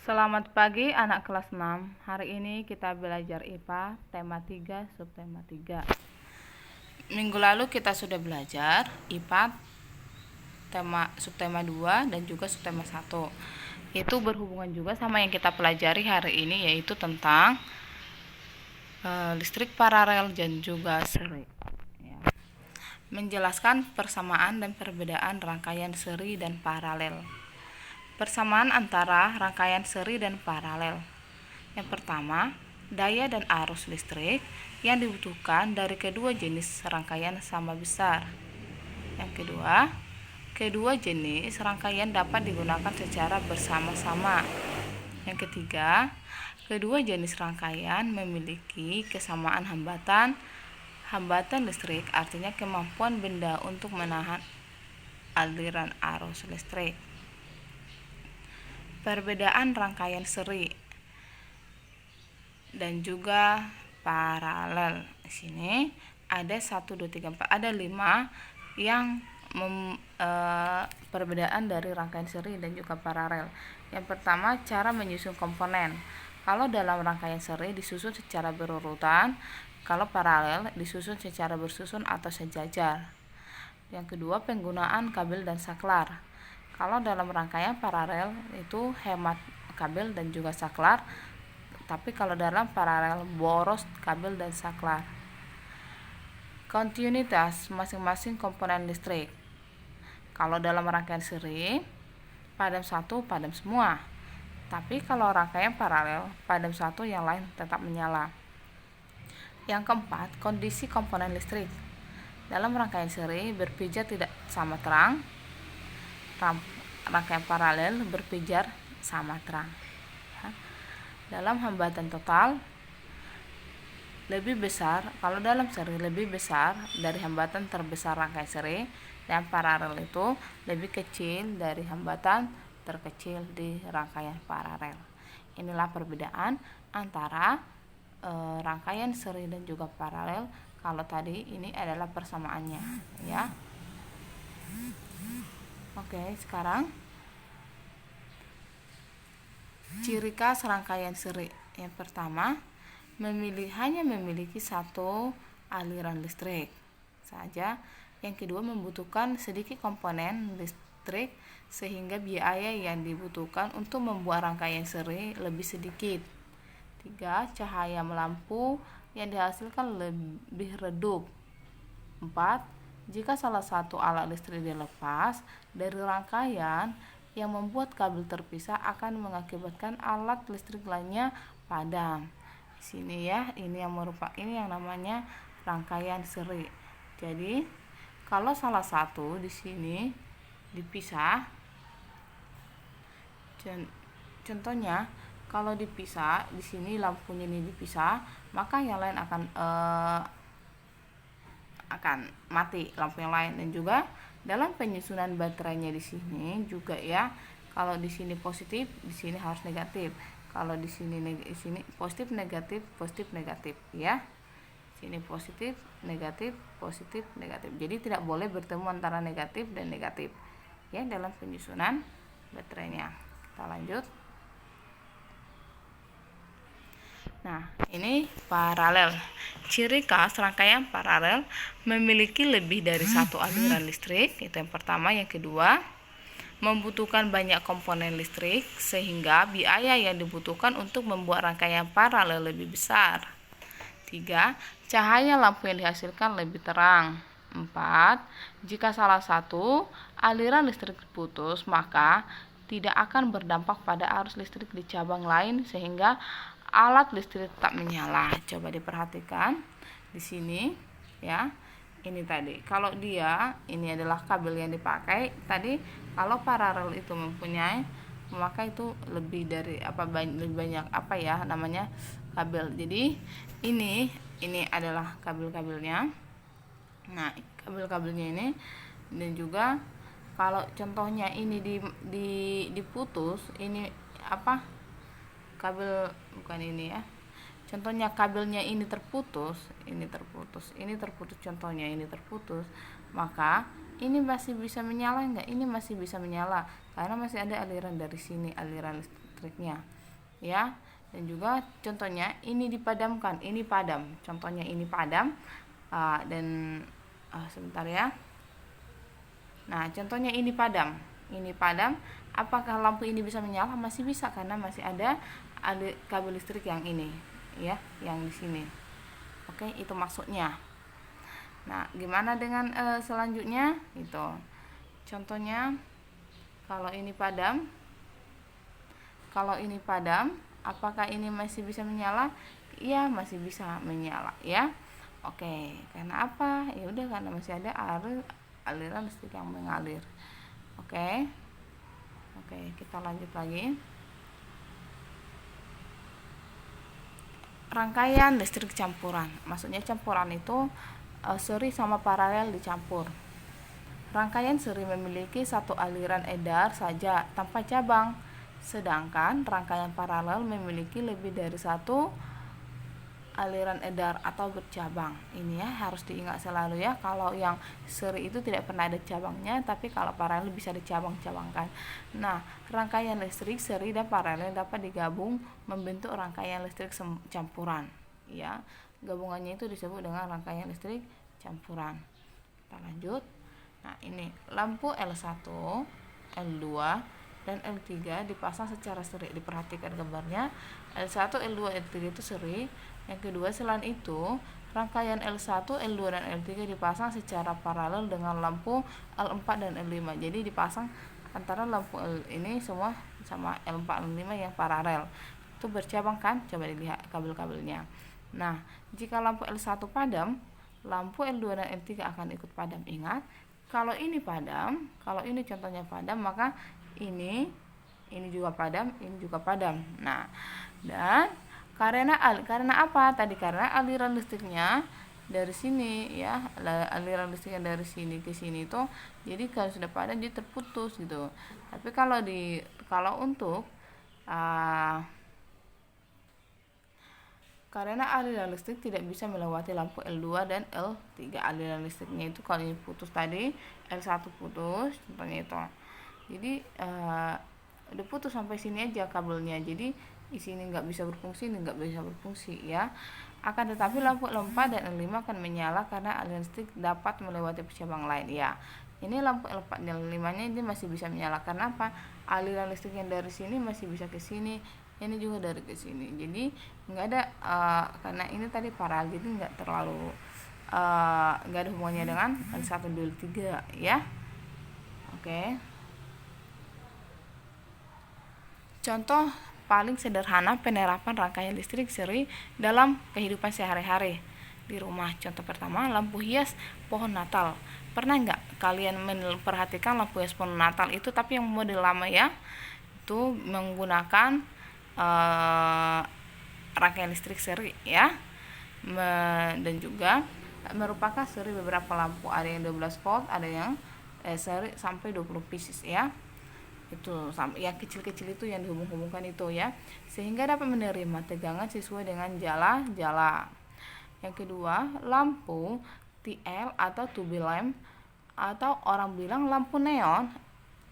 Selamat pagi anak kelas 6. Hari ini kita belajar IPA tema 3 subtema 3. Minggu lalu kita sudah belajar IPA subtema 2 dan juga subtema 1. Itu berhubungan juga sama yang kita pelajari hari ini, yaitu tentang listrik paralel dan juga seri. Menjelaskan persamaan dan perbedaan rangkaian seri dan paralel. Persamaan antara rangkaian seri dan paralel. Yang pertama, daya dan arus listrik yang dibutuhkan dari kedua jenis rangkaian sama besar. Yang kedua, kedua jenis rangkaian dapat digunakan secara bersama-sama. Yang ketiga, kedua jenis rangkaian memiliki kesamaan hambatan. Hambatan listrik artinya kemampuan benda untuk menahan aliran arus listrik. Perbedaan rangkaian seri dan juga paralel. Di sini ada 1 2 3 4, ada 5 yang perbedaan dari rangkaian seri dan juga paralel. Yang pertama, cara menyusun komponen. Kalau dalam rangkaian seri disusun secara berurutan, kalau paralel disusun secara bersusun atau sejajar. Yang kedua, penggunaan kabel dan saklar. Kalau dalam rangkaian paralel itu hemat kabel dan juga saklar, tapi kalau dalam paralel boros kabel dan saklar. Kontinuitas masing-masing komponen listrik. Kalau dalam rangkaian seri, padam satu padam semua. Tapi kalau rangkaian paralel, padam satu yang lain tetap menyala. Yang keempat, kondisi komponen listrik. Dalam rangkaian seri berpijar tidak sama terang. Rangkaian paralel berpijar sama terang. Dalam hambatan total lebih besar, kalau dalam seri lebih besar dari hambatan terbesar rangkaian seri, dan paralel itu lebih kecil dari hambatan terkecil di rangkaian paralel. Inilah perbedaan antara rangkaian seri dan juga paralel. Kalau tadi ini adalah persamaannya, ya. Oke, sekarang ciri khas rangkaian seri. Yang pertama, hanya memiliki satu aliran listrik saja. Yang kedua, membutuhkan sedikit komponen listrik sehingga biaya yang dibutuhkan untuk membuat rangkaian seri lebih sedikit. 3. Cahaya lampu yang dihasilkan lebih redup. 4. Jika salah satu alat listrik dilepas dari rangkaian yang membuat kabel terpisah akan mengakibatkan alat listrik lainnya padam. Di sini ya, ini yang namanya rangkaian seri. Jadi, kalau salah satu di sini dipisah, contohnya kalau dipisah di sini lampunya ini dipisah, maka yang lain akan mati lampu yang lain. Dan juga dalam penyusunan baterainya di sini juga ya, kalau di sini positif, di sini harus negatif. Kalau di sini positif negatif ya. Sini positif negatif. Jadi tidak boleh bertemu antara negatif dan negatif ya dalam penyusunan baterainya. Kita lanjut. Nah, ini paralel. Ciri khas rangkaian paralel memiliki lebih dari satu aliran listrik. Itu yang pertama. Yang kedua, membutuhkan banyak komponen listrik sehingga biaya yang dibutuhkan untuk membuat rangkaian paralel lebih besar. 3. Cahaya lampu yang dihasilkan lebih terang. 4. Jika salah satu aliran listrik putus, maka tidak akan berdampak pada arus listrik di cabang lain sehingga alat listrik tetap menyala. Coba diperhatikan di sini ya. Ini tadi kalau dia ini adalah kabel yang dipakai tadi, kalau paralel itu mempunyai, maka itu lebih dari lebih banyak kabel. Jadi ini adalah kabel-kabelnya. Nah, kabel-kabelnya ini, dan juga kalau contohnya ini diputus, ini kabel bukan ini ya. Contohnya kabelnya ini terputus, contohnya ini terputus, maka ini masih bisa menyala nggak? Ini masih bisa menyala karena masih ada aliran dari sini, aliran listriknya ya. Dan juga contohnya ini dipadamkan, ini padam, contohnya ini padam. Dan sebentar ya. Nah, contohnya ini padam, apakah lampu ini bisa menyala? Masih bisa karena masih ada kabel listrik yang ini ya, yang di sini. Oke, itu maksudnya. Nah, gimana dengan selanjutnya? Itu contohnya kalau ini padam, apakah ini masih bisa menyala? Iya, masih bisa menyala ya. Oke, karena apa? Ya udah, karena masih ada aliran listrik yang mengalir. Oke, kita lanjut lagi. Rangkaian listrik campuran, maksudnya campuran itu seri sama paralel dicampur. Rangkaian seri memiliki satu aliran edar saja tanpa cabang, sedangkan rangkaian paralel memiliki lebih dari satu aliran edar atau bercabang. Ini ya harus diingat selalu ya, kalau yang seri itu tidak pernah ada cabangnya, tapi kalau paralel bisa dicabang-cabangkan. Nah, rangkaian listrik seri dan paralel dapat digabung membentuk rangkaian listrik campuran ya. Gabungannya itu disebut dengan rangkaian listrik campuran. Kita lanjut. Nah, ini lampu L1, L2 dan L3 dipasang secara seri. Diperhatikan gambarnya, L1, L2, L3 itu seri. Yang kedua, selain itu rangkaian L1, L2 dan L3 dipasang secara paralel dengan lampu L4 dan L5. Jadi dipasang antara lampu ini semua sama L4 L5 yang paralel. Itu bercabang kan? Coba dilihat kabel-kabelnya. Nah, jika lampu L1 padam, lampu L2 dan L3 akan ikut padam. Ingat, kalau ini padam, kalau ini contohnya padam, maka ini juga padam, ini juga padam. Nah, dan karena apa tadi? Karena aliran listriknya dari sini ya, aliran listriknya dari sini ke sini itu, jadi kalau sudah padam dia terputus gitu. Tapi kalau untuk karena aliran listrik tidak bisa melewati lampu L2 dan L3, aliran listriknya itu kalau ini putus tadi, L1 putus contohnya itu, jadi udah putus sampai sini aja kabelnya, jadi di sini nggak bisa berfungsi, ini nggak bisa berfungsi ya. Akan tetapi lampu L4 dan L5 akan menyala karena aliran listrik dapat melewati cabang lain ya. Ini lampu L4 dan L5 nya ini masih bisa menyala karena apa? Aliran listrik yang dari sini masih bisa ke sini, ini juga dari ke sini. Jadi nggak ada karena ini tadi paralel, jadi nggak terlalu nggak ada hubungannya dengan L1, L2, L3 ya. Oke. Contoh paling sederhana penerapan rangkaian listrik seri dalam kehidupan sehari-hari di rumah. Contoh pertama, lampu hias pohon Natal. Pernah nggak kalian memperhatikan lampu hias pohon Natal itu, tapi yang model lama ya, itu menggunakan rangkaian listrik seri ya, dan juga merupakan seri beberapa lampu, ada yang 12 volt, ada yang seri sampai 20 pieces ya. Itu yang kecil-kecil itu yang dihubung-hubungkan itu ya, sehingga dapat menerima tegangan sesuai dengan jala. Yang kedua, lampu TL atau tube lamp, atau orang bilang lampu neon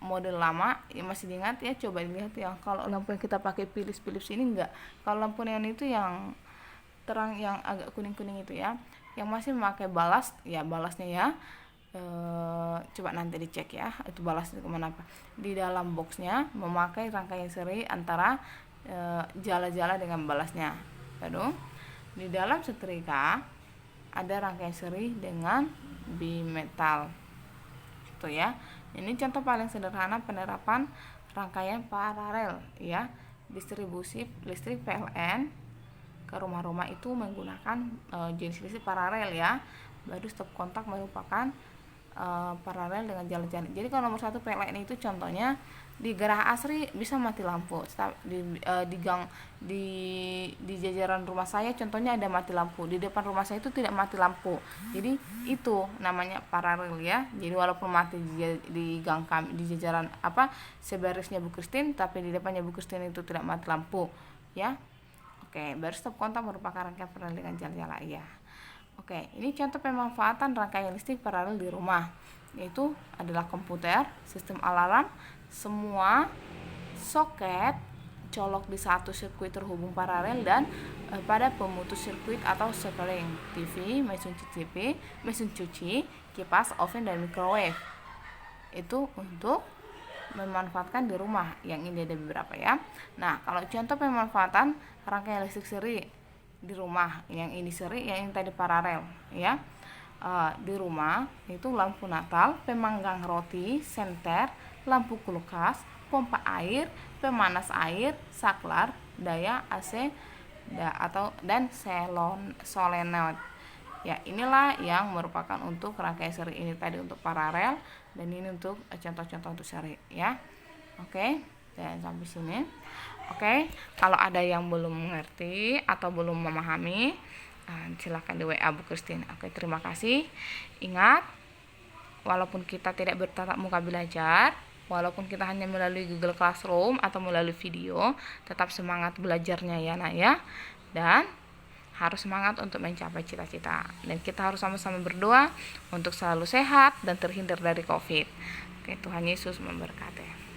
model lama ya, masih diingat ya, coba dilihat ya. Kalau lampu yang kita pakai Philips ini enggak. Kalau lampu neon itu yang terang, yang agak kuning-kuning itu ya, yang masih memakai balas ya, balasnya ya coba nanti dicek ya, itu balas itu kemana apa. Di dalam boxnya memakai rangkaian seri antara jala-jala dengan balasnya. Lalu di dalam setrika ada rangkaian seri dengan bimetal itu ya. Ini contoh paling sederhana penerapan rangkaian paralel ya. Distribusi listrik PLN ke rumah-rumah itu menggunakan jenis listrik paralel ya. Baru stop kontak merupakan paralel dengan jalan-jalan. Jadi kalau nomor 1 PLN itu contohnya di Geraha Asri bisa mati lampu. Di gang di jajaran rumah saya contohnya ada mati lampu. Di depan rumah saya itu tidak mati lampu. Jadi itu namanya paralel ya. Jadi walaupun mati di gang kami, di jajaran sebarisnya Bu Kristin, tapi di depannya Bu Kristin itu tidak mati lampu ya. Oke, baru stop kontak merupakan rangkaian paralel dengan jalan-jalan ya. Oke, ini contoh pemanfaatan rangkaian listrik paralel di rumah. yaitu adalah komputer, sistem alarm, semua soket colok di satu sirkuit terhubung paralel, dan pada pemutus sirkuit atau sekeliling TV, mesin cuci, kipas, oven, dan microwave. Itu untuk memanfaatkan di rumah. Yang ini ada beberapa ya. Nah, kalau contoh pemanfaatan rangkaian listrik seri di rumah, yang ini seri, yang ini tadi paralel ya. Di rumah itu lampu Natal, pemanggang roti, senter, lampu kulkas, pompa air, pemanas air, saklar, daya AC dan solenoid. Ya, inilah yang merupakan untuk rangkaian seri. Ini tadi untuk paralel dan ini untuk contoh-contoh untuk seri ya. Oke, dan sampai sini. Oke, kalau ada yang belum mengerti atau belum memahami, silakan di WA Bu Christine. Oke, terima kasih. Ingat, walaupun kita tidak bertatap muka belajar, walaupun kita hanya melalui Google Classroom atau melalui video, tetap semangat belajarnya ya nak ya. Dan harus semangat untuk mencapai cita-cita. Dan kita harus sama-sama berdoa untuk selalu sehat dan terhindar dari COVID. Oke, Tuhan Yesus memberkati.